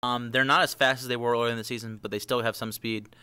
They're not as fast as they were earlier in the season, but they still have some speed.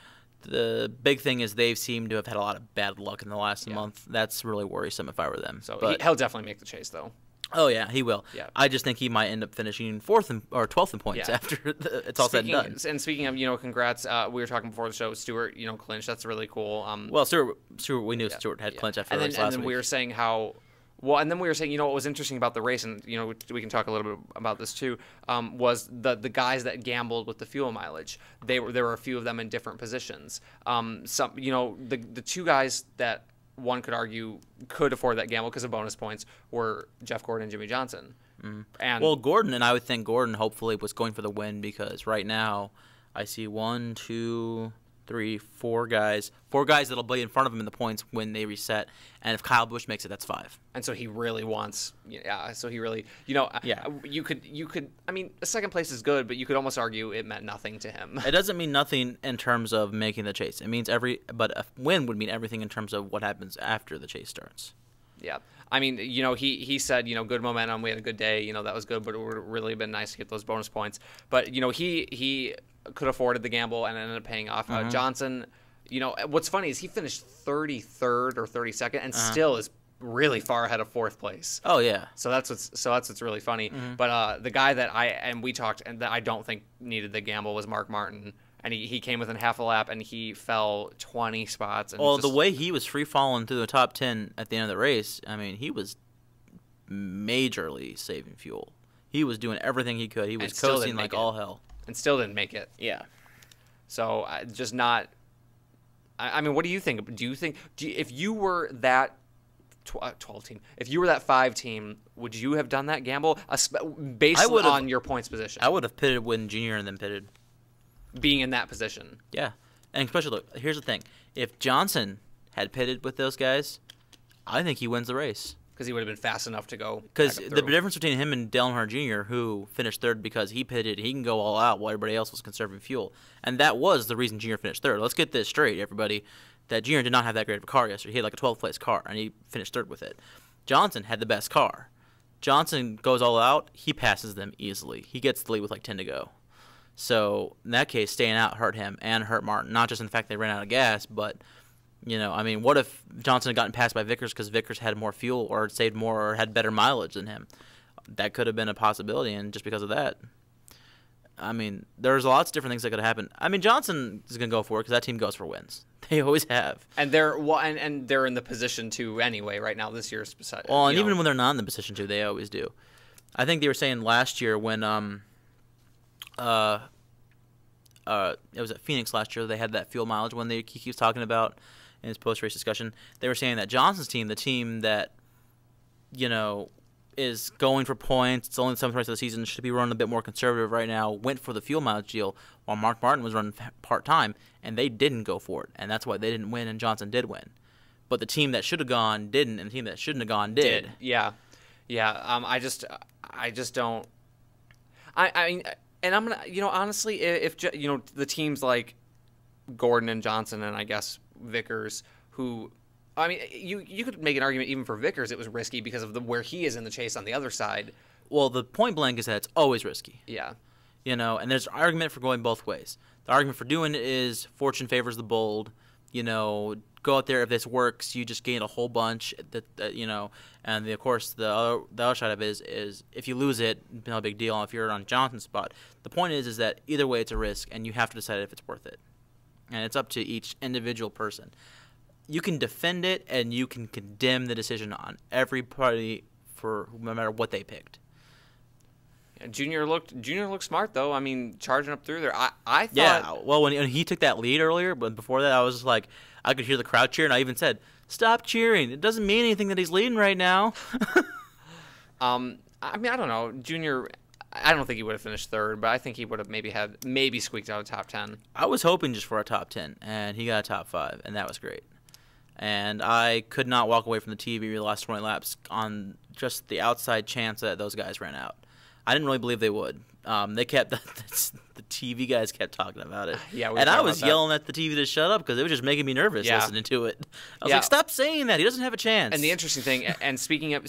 The big thing is they've seemed to have had a lot of bad luck in the last month. That's really worrisome if I were them. So he'll definitely make the chase, though. Oh, yeah, he will. Yeah. I just think he might end up finishing 4th or 12th in points after it's all said and done. And speaking of, congrats, we were talking before the show, Stewart, clinched. That's really cool. Well, Stewart, we knew Stewart had clinched after last week. And then we were saying how... Well, and then we were saying, what was interesting about the race, and, we can talk a little bit about this too, was the guys that gambled with the fuel mileage. There were a few of them in different positions. The two guys that one could argue could afford that gamble because of bonus points were Jeff Gordon and Jimmy Johnson. Mm-hmm. And Gordon, and I would think Gordon hopefully was going for the win because right now I see 1, 2, 3, 4 guys that'll be in front of him in the points when they reset, and if Kyle Busch makes it, that's 5. And so he really wants, you could. I mean, a second place is good, but you could almost argue it meant nothing to him. It doesn't mean nothing in terms of making the chase. It means but a win would mean everything in terms of what happens after the chase starts. Yeah. I mean, he said, good momentum. We had a good day. That was good, but it would have really been nice to get those bonus points. But, he could have afforded the gamble and ended up paying off. Johnson, what's funny is he finished 33rd or 32nd and still is really far ahead of 4th place. Oh, yeah. So that's what's really funny. But the guy that we talked and that I don't think needed the gamble was Mark Martin. And he came within half a lap, and he fell 20 spots. And the way he was free-falling through the top 10 at the end of the race, I mean, he was majorly saving fuel. He was doing everything he could. He was coasting like all hell. And still didn't make it. Yeah. So, just not... I mean, what do you think? If you were that 12 team, if you were that 5 team, would you have done that gamble based on your points position? I would have pitted when Junior and then pitted. Being in that position. Yeah. And especially, look, here's the thing. If Johnson had pitted with those guys, I think he wins the race. Because he would have been fast enough to go. Because the difference between him and Dale Earnhardt Jr., who finished 3rd because he pitted, he can go all out while everybody else was conserving fuel. And that was the reason Jr. finished 3rd. Let's get this straight, everybody. That Jr. did not have that great of a car yesterday. He had like a 12th place car, and he finished 3rd with it. Johnson had the best car. Johnson goes all out. He passes them easily. He gets the lead with like 10 to go. So, in that case, staying out hurt him and hurt Martin. Not just in the fact they ran out of gas, but, what if Johnson had gotten passed by Vickers because Vickers had more fuel or saved more or had better mileage than him? That could have been a possibility, and just because of that. I mean, there's lots of different things that could have happened. I mean, Johnson is going to go for it because that team goes for wins. They always have. And they're in the position to anyway right now this year's. Well, and even when they're not in the position to, they always do. I think they were saying last year when it was at Phoenix last year. They had that fuel mileage one he keeps talking about in his post-race discussion. They were saying that Johnson's team, the team that, is going for points, it's only the 7th race of the season, should be running a bit more conservative right now, went for the fuel mileage deal while Mark Martin was running part-time, and they didn't go for it. And that's why they didn't win and Johnson did win. But the team that should have gone didn't, and the team that shouldn't have gone did. Yeah. I just don't... I mean... And I'm going to, honestly, if, the teams like Gordon and Johnson and I guess Vickers, who, I mean, you could make an argument even for Vickers, it was risky because of where he is in the chase on the other side. Well, the point blank is that it's always risky. Yeah. And there's an argument for going both ways. The argument for doing it is fortune favors the bold. Go out there. If this works, you just gain a whole bunch. And of course the other side of it is if you lose it, no big deal. If you're on Johnson's spot, the point is that either way it's a risk, and you have to decide if it's worth it. And it's up to each individual person. You can defend it, and you can condemn the decision on everybody for no matter what they picked. Junior looked smart though. I mean, charging up through there. I thought. Yeah. Well, when he took that lead earlier, but before that, I was just like, I could hear the crowd cheer, and I even said, "Stop cheering! It doesn't mean anything that he's leading right now." I mean, I don't know, Junior. I don't think he would have finished 3rd, but I think he would have maybe squeaked out a top 10. I was hoping just for a top 10, and he got a top 5, and that was great. And I could not walk away from the TV the last 20 laps on just the outside chance that those guys ran out. I didn't really believe they would. They kept the TV guys kept talking about it. Yeah, and I was yelling at the TV to shut up because it was just making me nervous listening to it. I was like, "Stop saying that! He doesn't have a chance." And the interesting thing, and speaking of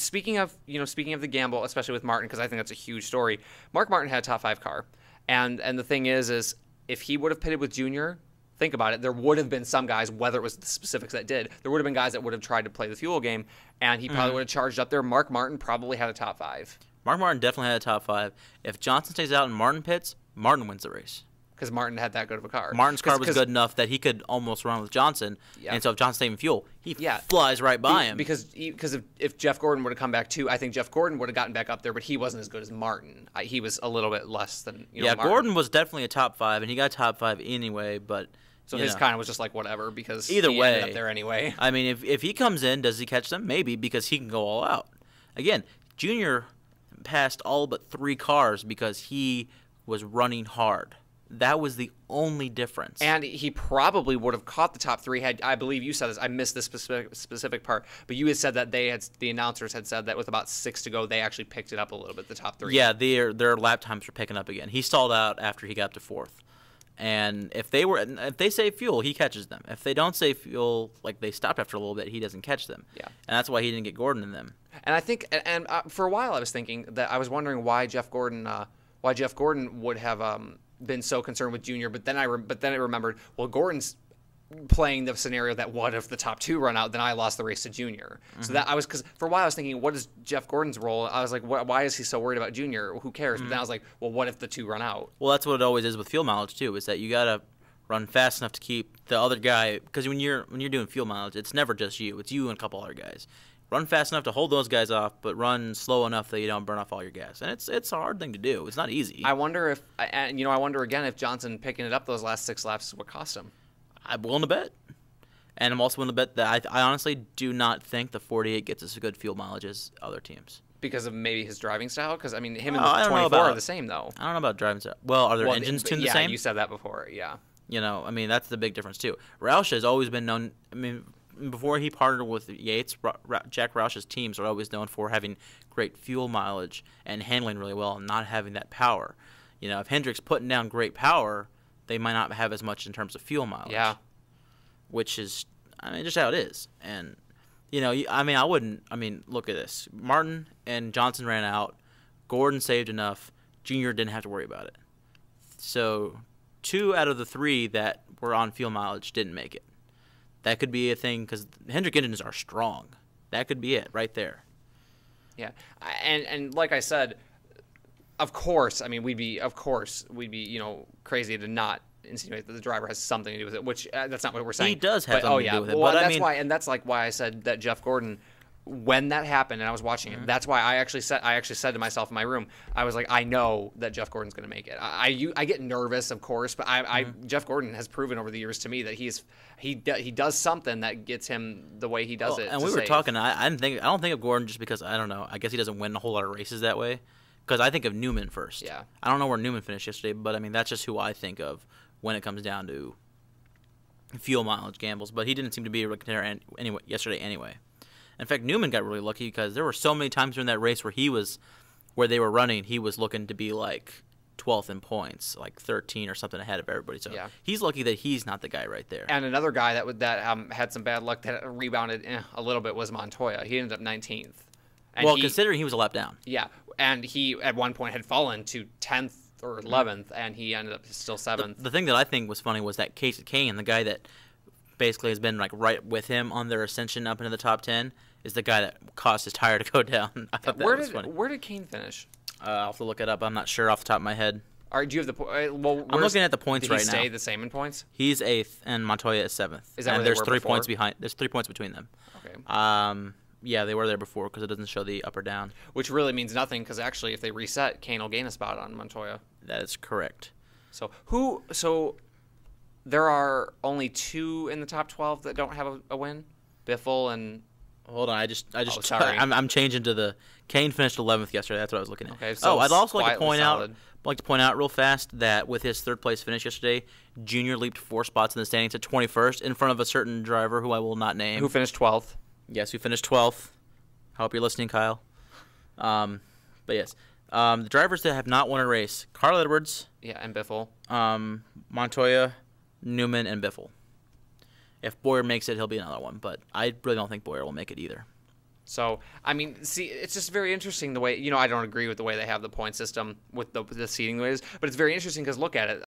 the gamble, especially with Martin, because I think that's a huge story. Mark Martin had a top 5 car, And the thing is if he would have pitted with Junior, think about it, there would have been some guys, whether it was the specifics that did, there would have been guys that would have tried to play the fuel game, and he probably would have charged up there. Mark Martin probably had a top 5. Mark Martin definitely had a top 5. If Johnson stays out and Martin pits, Martin wins the race. Because Martin had that good of a car. Martin's car was good enough that he could almost run with Johnson. Yeah. And so if Johnson's saving fuel, he flies right by him. Because if Jeff Gordon would have come back too, I think Jeff Gordon would have gotten back up there, but he wasn't as good as Martin. He was a little bit less than Martin. Gordon was definitely a top 5, and he got top 5 anyway, but... So his kind of was just like whatever because either way, ended up there anyway. I mean, if he comes in, does he catch them? Maybe, because he can go all out. Again, Junior passed all but 3 cars because he was running hard. That was the only difference. And he probably would have caught the top 3 had, I believe you said this, I missed this specific part, but you had said that the announcers had said that with about 6 to go, they actually picked it up a little bit, the top 3. Yeah, their lap times were picking up again. He stalled out after he got to 4th. And if they save fuel, he catches them. If they don't save fuel, like they stopped after a little bit, he doesn't catch them. Yeah. And that's why he didn't get Gordon in them. And I think, for a while I was thinking that I was wondering why Jeff Gordon would have been so concerned with Junior, but then I remembered, well, Gordon's playing the scenario that what if the top 2 run out, then I lost the race to Junior. So that because for a while I was thinking, what is Jeff Gordon's role? I was like, why is he so worried about Junior? Who cares? But then I was like, well, what if the 2 run out? Well, that's what it always is with fuel mileage too. Is that you gotta run fast enough to keep the other guy, because when you're doing fuel mileage, it's never just you. It's you and a couple other guys. Run fast enough to hold those guys off, but run slow enough that you don't burn off all your gas. And it's a hard thing to do. It's not easy. I wonder again if Johnson picking it up those last 6 laps is what cost him. I'm willing to bet. And I'm also willing to bet that I honestly do not think the 48 gets as good fuel mileage as other teams. Because of maybe his driving style? Because, I mean, him and the 24 are the same, though. I don't know about driving style. Well, are their engines tuned the same? Yeah, you said that before, yeah. I mean, that's the big difference, too. Roush has always been known, I mean, before he partnered with Yates, Jack Roush's teams are always known for having great fuel mileage and handling really well and not having that power. If Hendrick's putting down great power, they might not have as much in terms of fuel mileage. Yeah. Which is, just how it is. And, look at this. Martin and Johnson ran out. Gordon saved enough. Junior didn't have to worry about it. So 2 out of the 3 that were on fuel mileage didn't make it. That could be a thing because Hendrick engines are strong. That could be it right there. Yeah. And like I said, of course, we'd be crazy to not insinuate that the driver has something to do with it, which that's not what we're saying. He does have something to do with it. Well, that's why I said that Jeff Gordon, when that happened and I was watching it, that's why I actually said to myself in my room, I was like, I know that Jeff Gordon's going to make it. I get nervous, of course, but Jeff Gordon has proven over the years to me that he does something that gets him the way he does it. And we were talking. I don't think of Gordon just because I don't know. I guess he doesn't win a whole lot of races that way. Because I think of Newman first. Yeah. I don't know where Newman finished yesterday, but that's just who I think of when it comes down to fuel mileage gambles. But he didn't seem to be a contender yesterday anyway. In fact, Newman got really lucky because there were so many times during that race where they were running, he was looking to be like 12th in points, like 13 or something ahead of everybody. So he's lucky that he's not the guy right there. And another guy that had some bad luck that rebounded a little bit was Montoya. He ended up 19th. And considering he was a lap down. Yeah, and he at one point had fallen to 10th or 11th, and he ended up still 7th. The thing that I think was funny was that Casey Kane, the guy that basically has been like right with him on their ascension up into the top 10, is the guy that caused his tire to go down. I thought that was funny. Where did Kane finish? I'll have to look it up. I'm not sure off the top of my head. All right, do you have the I'm looking at the points right now. Did he stay the same in points? He's 8th, and Montoya is 7th. Is that and where there's they were 3 before? points behind. There's 3 points between them. Okay. Yeah, they were there before because it doesn't show the up or down. Which really means nothing because actually, if they reset, Kane will gain a spot on Montoya. That is correct. So there are only 2 in the top 12 that don't have a win. Biffle and. Hold on, I just. Sorry. I'm changing to the Kane finished 11th yesterday. That's what I was looking at. Okay. So I'd also like to point out real fast that with his 3rd place finish yesterday, Junior leaped 4 spots in the standings to 21st in front of a certain driver who I will not name. Who finished 12th? Yes, who finished 12th. I hope you're listening, Kyle. But yes, the drivers that have not won a race: Carl Edwards. Yeah, and Biffle. Montoya, Newman, and Biffle. If Boyer makes it, he'll be another one, but I really don't think Boyer will make it either. So, I mean, see, it's just very interesting the way, I don't agree with the way they have the point system with the seating the way it is, but it's very interesting because look at it.